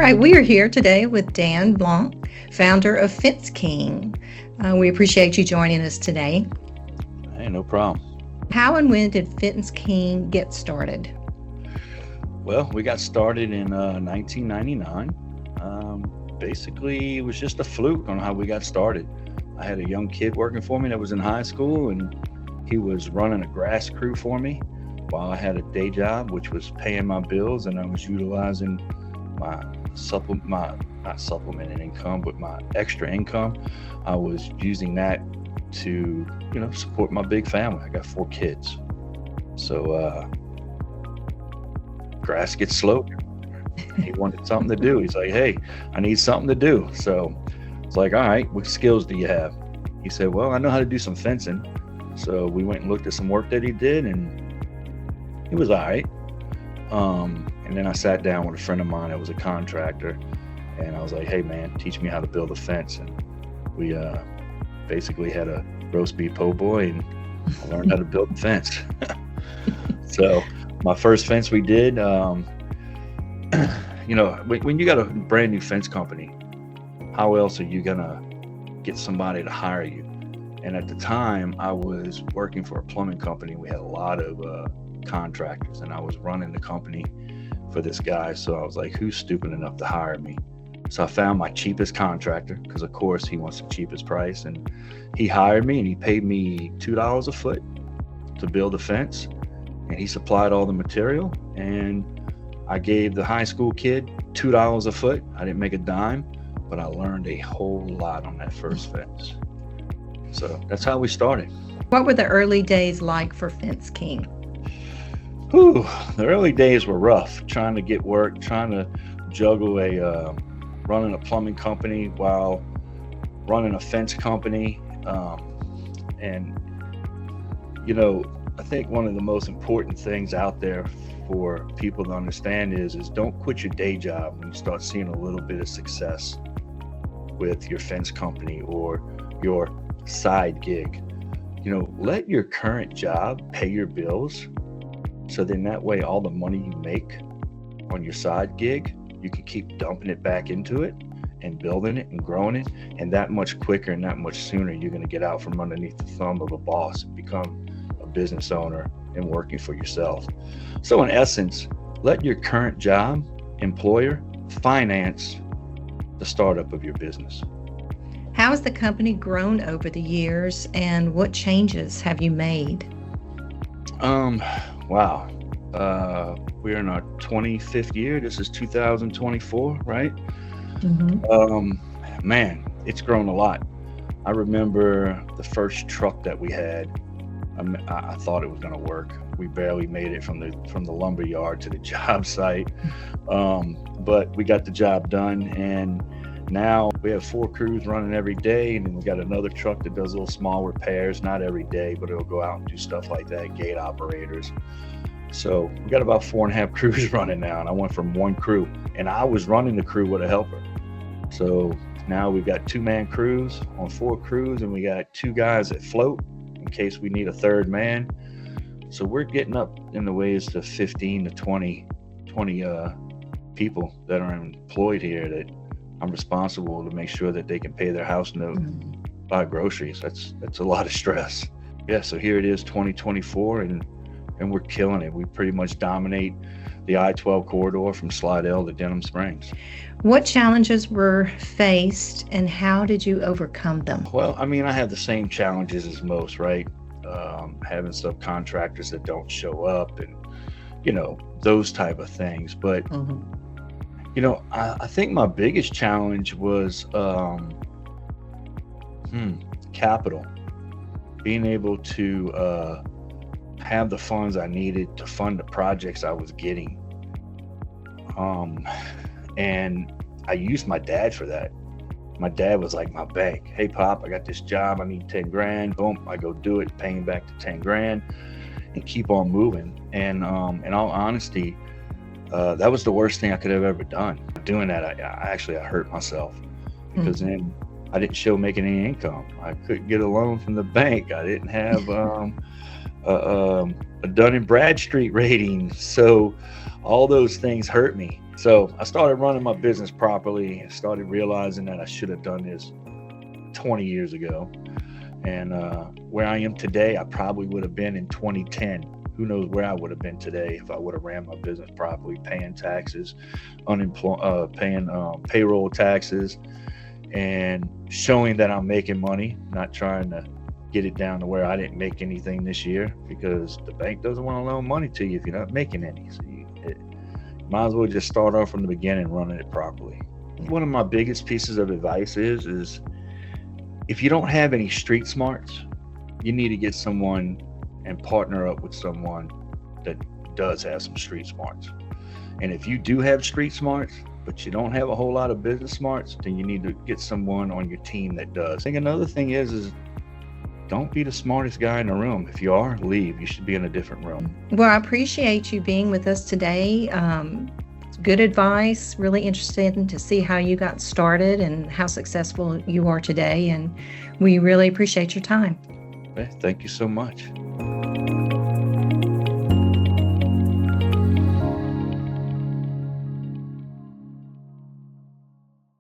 right, we are here today with Dan Blanc, founder of Fence King. We appreciate you joining us today. Hey, no problem. How and when did Fence King get started? Well, we got started in 1999. Basically, it was just a fluke on how we got started. I had a young kid working for me that was in high school, and he was running a grass crew for me while I had a day job, which was paying my bills, and I was utilizing my not supplemented income, but my extra income. I was using that to, support my big family. I got 4 kids. So, grass gets slow. He wanted something to do. He's like, hey, I need something to do. So it's like, all right, what skills do you have? He said, well, I know how to do some fencing. So we went and looked at some work that he did, and it was all right. And then I sat down with a friend of mine that was a contractor, and I was like, hey man, teach me how to build a fence. And we basically had a roast beef po' boy, and I learned how to build a fence. So my first fence we did, when you got a brand new fence company, how else are you gonna get somebody to hire you? And at the time, I was working for a plumbing company. We had a lot of contractors, and I was running the company for this guy. So I was like, who's stupid enough to hire me? So I found my cheapest contractor, because of course he wants the cheapest price, and he hired me, and he paid me $2 a foot to build a fence, and he supplied all the material, and I gave the high school kid $2 a foot. I didn't make a dime, but I learned a whole lot on that first fence. So that's how we started. What were the early days like for Fence King? Whew, the early days were rough, trying to get work, trying to juggle running a plumbing company while running a fence company. I think one of the most important things out there for people to understand is don't quit your day job when you start seeing a little bit of success with your fence company or your side gig. Let your current job pay your bills, so then that way all the money you make on your side gig, you can keep dumping it back into it and building it and growing it, and that much quicker and that much sooner you're going to get out from underneath the thumb of a boss and become a business owner and working for yourself. So in essence, let your current job employer finance the startup of your business. How has the company grown over the years, and what changes have you made? Wow. We're in our 25th year. This is 2024, right? Mm-hmm. Man, it's grown a lot. I remember the first truck that we had. I thought it was going to work. We barely made it from the lumber yard to the job site, but we got the job done, and now we have 4 crews running every day, and then we got another truck that does little small repairs, not every day, but it'll go out and do stuff like that, gate operators. So we got about 4.5 crews running now, and I went from 1 crew, and I was running the crew with a helper. So now we've got 2-man crews on 4 crews, and we got 2 guys that float in case we need a 3rd man. So we're getting up in the ways to 15 to 20 people that are employed here that I'm responsible to make sure that they can pay their house note, buy groceries. That's a lot of stress. Yeah, so here it is, 2024, and we're killing it. We pretty much dominate the I-12 corridor from Slidell to Denham Springs. What challenges were faced, and how did you overcome them? Well, I have the same challenges as most, right? Having subcontractors that don't show up and, those type of things. But, I think my biggest challenge was capital. Being able to have the funds I needed to fund the projects I was getting. And I used my dad for that. My dad was like my bank. Hey, Pop, I got this job. I need 10 grand. Boom, I go do it, paying back the 10 grand and keep on moving. And in all honesty, that was the worst thing I could have ever done. Doing that, I hurt myself, because then I didn't show making any income. I couldn't get a loan from the bank. I didn't have a Dun and Bradstreet rating. So all those things hurt me. So I started running my business properly and started realizing that I should have done this 20 years ago. And where I am today, I probably would have been in 2010. Who knows where I would have been today if I would have ran my business properly, paying taxes, paying payroll taxes, and showing that I'm making money, not trying to get it down to where I didn't make anything this year, because the bank doesn't want to loan money to you if you're not making any. So you might as well just start off from the beginning running it properly. One of my biggest pieces of advice is if you don't have any street smarts, you need to get someone and partner up with someone that does have some street smarts. And if you do have street smarts, but you don't have a whole lot of business smarts, then you need to get someone on your team that does. I think another thing is don't be the smartest guy in the room. If you are, leave. You should be in a different room. Well, I appreciate you being with us today. Good advice. Really interested to see how you got started and how successful you are today. And we really appreciate your time. Okay, thank you so much.